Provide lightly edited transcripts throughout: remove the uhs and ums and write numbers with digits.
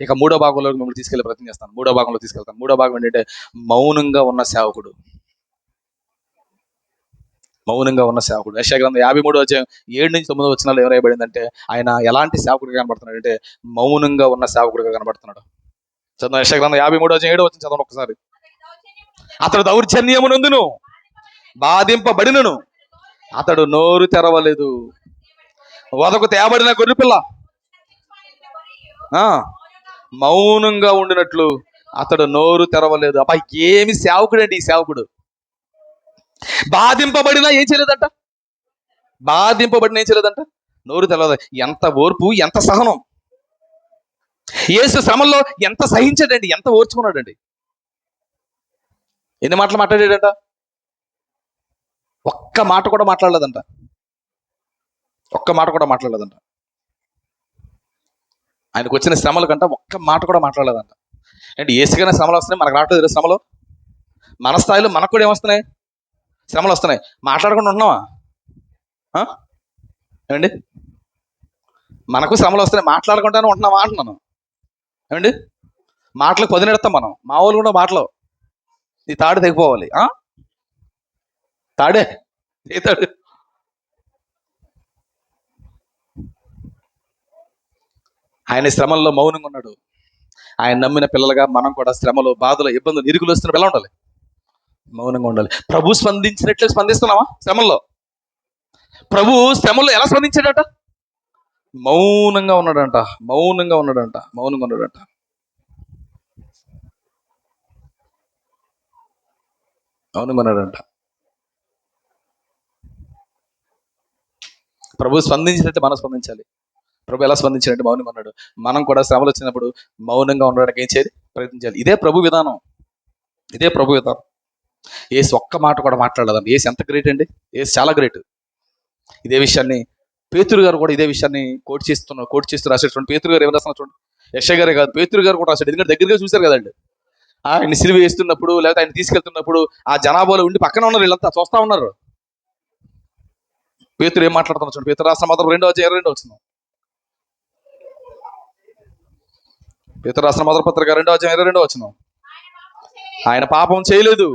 ఇక మూడో భాగంలో మిమ్మల్ని తీసుకెళ్ళే ప్రయత్నం చేస్తాను. మూడో భాగంలో తీసుకెళ్తాను. మూడో భాగం ఏంటంటే మౌనంగా ఉన్న సేవకుడు. మౌనంగా ఉన్న సేవకుడు. యెషయా గ్రంథం 53:7-9 వచనాలు ఏం రాయబడిందంటే ఆయన ఎలాంటి సేవకుడిగా కనబడుతున్నాడు అంటే మౌనంగా ఉన్న సేవకుడిగా కనబడుతున్నాడు. చదువు యెషయా గ్రంథం 53:7 వచ్చిన చదవండి ఒకసారి. అతడు దౌర్జన్యమునందును బాధింపబడినను అతడు నోరు తెరవలేదు. వదకు తేబడిన గొర్రెపిల్ల మౌనంగా ఉండినట్లు అతడు నోరు తెరవలేదు. అబ్బా ఏమి సేవకుడు అండి ఈ సేవకుడు. బాధింపబడినా ఏం చేయలేదంట. బాధింపబడిన ఏం చేయలేదంట, నోరు తెరవలేదు. ఎంత ఓర్పు, ఎంత సహనం. యేసు శ్రమల్లో ఎంత సహించాడండి, ఎంత ఓర్చుకున్నాడండి. ఎన్ని మాటలు మాట్లాడాడంట, ఒక్క మాట కూడా మాట్లాడలేదంట. ఒక్క మాట కూడా మాట్లాడలేదంట. ఆయనకు వచ్చిన శ్రమల కంట ఒక్క మాట కూడా మాట్లాడలేదంట. అంటే ఏసుకైనా శ్రమలు వస్తున్నాయి, మనకు రావట్లేదు శ్రమలు. మన స్థాయిలో మనకు కూడా ఏమొస్తున్నాయి, శ్రమలు వస్తున్నాయి. మాట్లాడకుండా ఉంటున్నావా ఏమండి? మనకు శ్రమలు వస్తున్నాయి, మాట్లాడకుండానే ఉంటున్నావా అంటున్నాను ఏమండి? మాటలకు పదునెడతాం మనం. మా వాళ్ళు కూడా మాటలు ఈ తాడు తెగిపోవాలి. తాడే ఏ తాడు? ఆయన శ్రమల్లో మౌనంగా ఉన్నాడు. ఆయన నమ్మిన పిల్లలుగా మనం కూడా శ్రమలు, బాధలు, ఇబ్బందులు, ఇరుకులు వస్తున్నప్పుడు ఎలా ఉండాలి? మౌనంగా ఉండాలి. ప్రభు స్పందించినట్లే స్పందిస్తున్నావా శ్రమల్లో? ప్రభు శ్రమల్లో ఎలా స్పందించాడట? మౌనంగా ఉన్నాడంట. మౌనంగా ఉన్నాడంట. మౌనంగా ఉన్నాడంట. మౌనంగా ఉన్నాడంట. ప్రభు స్పందించినట్టు మనం స్పందించాలి. ప్రభు ఎలా స్పందించినట్టు మౌనంగా ఉన్నాడు. మనం కూడా శ్రమలు వచ్చినప్పుడు మౌనంగా ఉండడానికి ఏం చేయాలి? ప్రయత్నించాలి. ఇదే ప్రభు విధానం. ఇదే ప్రభు విధానం. ఏసు ఒక్క మాట కూడా మాట్లాడలేదండి. ఏసు ఎంత గ్రేట్ అండి. ఏసు చాలా గ్రేట్. ఇదే విషయాన్ని పేతురు గారు కూడా ఇదే విషయాన్ని కోట్ చేస్తూ రాసేటువంటి పేతురు గారు ఏం రాస్తున్నారు చూడండి. యెషయా గారే కాదు, పేతురు గారు కూడా రాశాడు. ఎందుకంటే దగ్గరగా చూశారు కదండి. ఆయన సిలువ వేస్తున్నప్పుడు, లేకపోతే ఆయన తీసుకెళ్తున్నప్పుడు ఆ జనాభాలో ఉండి పక్కన ఉన్నారు, వీళ్ళంతా చూస్తా ఉన్నారు. పేతురు ఏం మాట్లాడుతున్నారు చూడండి. పేతురు రాసిన మొదటి 2:22 వచ్చింది. పేతురు రాసిన మొదటి పత్రిక 2:22 వచ్చింది. ఆయన పాపం చేయలేదు,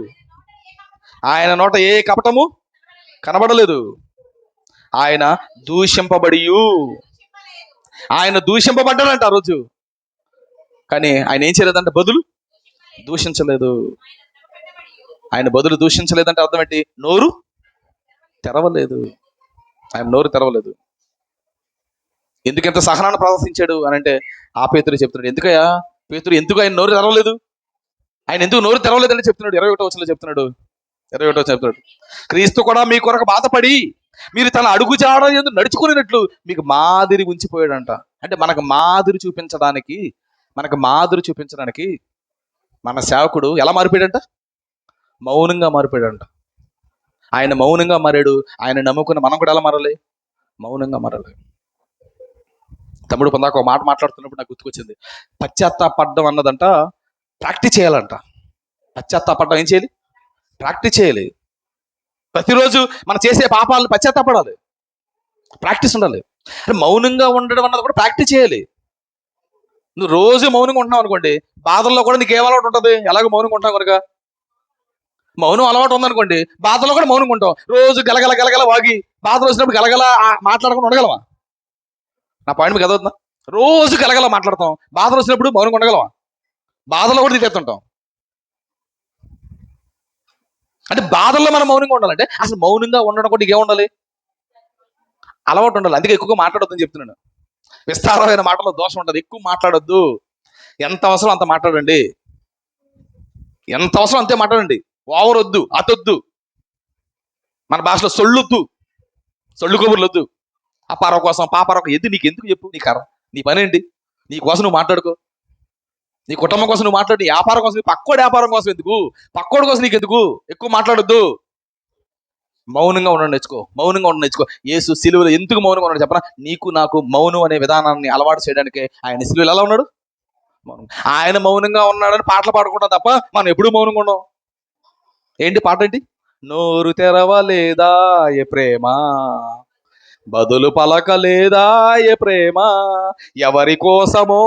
ఆయన నోట ఏ కపటము కనబడలేదు, ఆయన దూషింపబడ్డాడంట ఆ రోజు. కానీ ఆయన ఏం చేయలేదంటే బదులు దూషించలేదు. ఆయన బదులు దూషించలేదంటే అర్థం ఏంటి? నోరు తెరవలేదు. ఆయన నోరు తెరవలేదు. ఎందుకంత సహనాన్ని ప్రదర్శించాడు అని అంటే ఆ పేతురు చెప్తున్నాడు. ఎందుకయ్యా పేతురు, ఎందుకు ఆయన నోరు తెరవలేదు? ఆయన ఎందుకు నోరు తెరవలేదని చెప్తున్నాడు. 21వ వచనంలో చెప్తున్నాడు. క్రీస్తు కూడా మీ కొరకు బాధపడి మీరు తన అడుగు జాడ యందు నడుచుకునేటట్లు మీకు మాదిరి ఉంచిపోయాడంట. అంటే మనకు మాదిరి చూపించడానికి మన సేవకుడు ఎలా మారిపోయాడంట? మౌనంగా మారిపోయాడంట. ఆయన మౌనంగా మారాడు. ఆయన నమ్ముకున్న మనం కూడా ఎలా మారాలి? మౌనంగా మారాలి. తమ్ముడు పొందాక ఒక మాట మాట్లాడుతున్నప్పుడు నాకు గుర్తుకొచ్చింది. పశ్చాత్తాపడ్డం అన్నదంట ప్రాక్టీస్ చేయాలంట. పశ్చాత్తాపడ్డం ఏం చేయాలి? ప్రాక్టీస్ చేయాలి. ప్రతిరోజు మనం చేసే పాపాలను పశ్చాత్తాపడాలి. ప్రాక్టీస్ ఉండాలి. అంటే మౌనంగా ఉండడం అన్నది కూడా ప్రాక్టీస్ చేయాలి. నువ్వు రోజు మౌనంగా ఉంటున్నావు అనుకోండి, బాధల్లో కూడా నీకు ఏం అలవాటు ఉంటుంది? ఎలాగో మౌనంగా ఉంటావు కనుక. మౌనం అలవాటు ఉందనుకోండి, బాధల్లో కూడా మౌనంగా ఉంటాం. రోజు గలగల వాగి బాధలు వచ్చినప్పుడు గలగల మాట్లాడకుండా ఉండగలమా? నా పాయింట్ మీకు అదవుతుందా? రోజు గలగల మాట్లాడతాం, బాధలు వచ్చినప్పుడు మౌనంగా ఉండగలమా? బాధలో కూడా తిట్టేస్తుంటాం. అంటే బాధల్లో మనం మౌనంగా ఉండాలంటే అసలు మౌనంగా ఉండడం కూడా నీకేం ఉండాలి? అలవాటు ఉండాలి. అందుకే ఎక్కువగా మాట్లాడొద్దని చెప్తున్నాను. విస్తారమైన మాటలో దోషం ఉంటుంది. ఎక్కువ మాట్లాడొద్దు. ఎంత అవసరం అంత మాట్లాడండి. ఎంత అవసరం అంతే మాట్లాడండి. ఓవర్ వద్దు, అతొద్దు. మన భాషలో సొళ్ళొద్దు, సొళ్ళు కబుర్లు వద్దు. అపారం కోసం పాపారం ఎందుకు? నీకు ఎందుకు చెప్పు? నీ పని ఏంటి? నీ కోసం నువ్వు మాట్లాడుకో. నీ కుటుంబం కోసం నువ్వు మాట్లాడు. నీ వ్యాపారం కోసం, పక్కోడి వ్యాపారం కోసం ఎందుకు? పక్కోడి కోసం నీకు ఎందుకు? ఎక్కువ మాట్లాడొద్దు. మౌనంగా ఉండడం నేర్చుకో. యేసు సిలువలో ఎందుకు మౌనంగా ఉన్నాడు చెప్పనా? నీకు నాకు మౌనం అనే విధానాన్ని అలవాటు చేయడానికి ఆయన సిలువలో ఎలా ఉన్నాడు? మౌనం. ఆయన మౌనంగా ఉన్నాడని పాటలు పాడుకుంటాం తప్ప మనం ఎప్పుడు మౌనంగా ఉన్నాం. ఏంటి పాట? ఏంటి? నోరు తెరవలేదా ఏ ప్రేమ, బదులు పలకలేదా ఏ ప్రేమ, ఎవరి కోసమో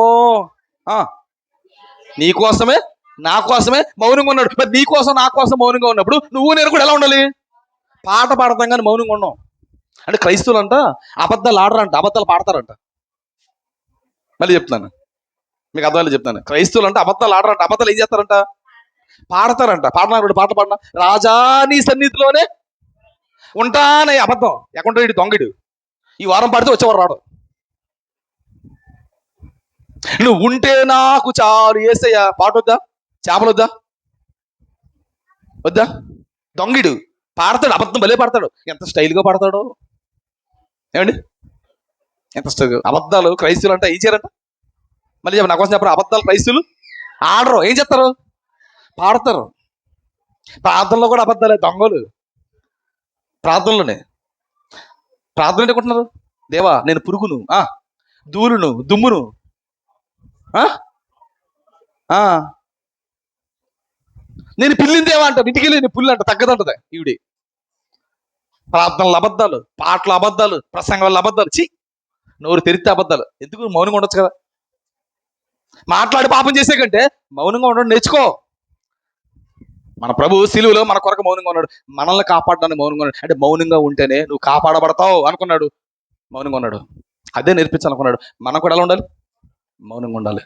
ఆ, నీ కోసమే నా కోసమే మౌనంగా ఉన్నాడు. మరి నీ కోసం నా కోసం మౌనంగా ఉన్నప్పుడు నువ్వు నేను కూడా ఎలా ఉండాలి? పాట పాడతాం కానీ మౌనంగా ఉన్నాం. అంటే క్రైస్తవులు అంట అబద్ధాలు ఆడరంట, అబద్ధాలు పాడతారంట. మళ్ళీ చెప్తున్నాను, మీకు అర్థాలు చెప్తాను. క్రైస్తవులు అంటే అబద్ధాలు ఆడరంట, అబద్ధాలు ఏం చేస్తారంట? పాడతారంట. పాడనా పాట పాడినా, రాజా నీ సన్నిధిలోనే ఉంటానే అబద్ధం. ఎక్కడ ఇటు దొంగడు ఈ వారం పాడితే వచ్చేవారు రాడు. నువ్వు ఉంటే నాకు చాలు ఏసయ్య పాట వద్దా? చేపలు వద్దా? వద్దా? దొంగిడు పాడతాడు, అబద్ధం భలే పాడతాడు. ఎంత స్టైల్గా పాడతాడో ఏమండి, ఎంత స్టైల్. అబద్ధాలు క్రైస్తవులు అంటే ఏం చేయరంట? మళ్ళీ చెప్పండి, నా కోసం చెప్పరు. అబద్ధాలు క్రైస్తవులు ఆడరు, ఏం చేస్తారు? పాడతారు. ప్రార్థనలో కూడా అబద్ధాలే, దొంగలు. ప్రార్థనలోనే ప్రార్థన ఏంటుకుంటున్నారు? దేవా నేను పురుగును, ధూళును, దుమ్మును, ఆ? ఆ, నేను పిల్లిన దేవా అంట, ఇంటికి వెళ్ళి నేను పుల్లి అంట, తగ్గదంటది ఈవిడి. ప్రార్థనలు అబద్ధాలు, పాటలు అబద్ధాలు, ప్రసంగాలు అబద్ధాలు. నోరు తెరిస్తే అబద్ధాలు. ఎందుకు? మౌనంగా ఉండొచ్చు కదా. మాట్లాడి పాపం చేసే కంటే మౌనంగా ఉండడం నేర్చుకో. మన ప్రభు సిలువలో మన కొరకు మౌనంగా ఉన్నాడు, మనల్ని కాపాడడానికి మౌనంగా ఉన్నాడు. అంటే మౌనంగా ఉంటేనే నువ్వు కాపాడబడతావు అనుకున్నాడు, మౌనంగా ఉన్నాడు. అదే నేర్పించాలనుకున్నాడు. మనం కూడా ఎలా ఉండాలి? మౌనంగా ఉండాలి,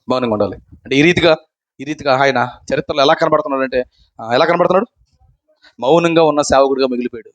మౌనంగా ఉండాలి. అంటే ఈ రీతిగా ఆయన చరిత్రలో ఎలా కనబడుతున్నాడు అంటే, ఎలా కనబడుతున్నాడు? మౌనంగా ఉన్న సేవకుడిగా మిగిలిపోయాడు.